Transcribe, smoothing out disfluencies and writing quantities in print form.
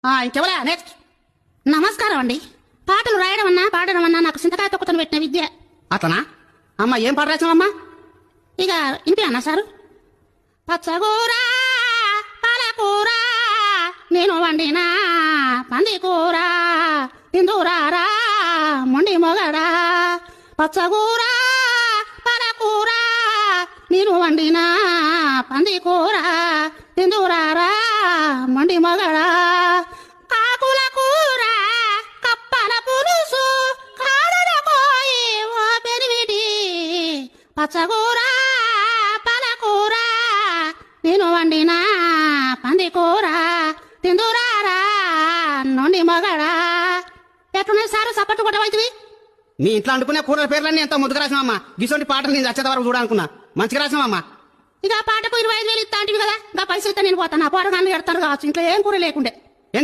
ఇంకెవరా next. నమస్కారం అండి. పాటలు రాయడం అన్నా పాడడం అన్నా నాకు చింతకాయ తొక్కుతను పెట్టిన విద్య. అట్లనా అమ్మా? ఏం పాట రాసావమ్మా? ఇక ఇంటి అన్నా సారు. పచ్చగూర పాలకూర నేను వండిన పందికూర తిందురారా మొండి మొగడా. పచ్చగూర పాలకూర నేను వండిన పందికూర తిందురారా మొండి మొగడా. ఆకుల కూర కప్పల పులుసు కాడల కోయి ఓ పెరివిటి. పచ్చగూర పాలకూర నేను వండిన పందికూర తిందురారా నుండి మొగడా. ఎట్లున్నాయి సారు సపట్టు కొట్టవైతివి? మీ ఇంట్లో అనుకునే కూరల పేర్లన్నీ ఎంతో ముందుకు రాసినామమ్మా. గిసొంటి పాటలు నేను వచ్చేంత వరకు చూడాలనుకున్నా. మంచిగా రాసినామమ్మా. ఇక పాటకు 25,000 ఇస్తా అంటివి కదా, ఇంకా పైసలు ఇస్తే నేను పోతాను. ఆ పోరగాన్ని ఎడతారు కావచ్చు. ఇంట్లో ఏం కూర లేకుండే.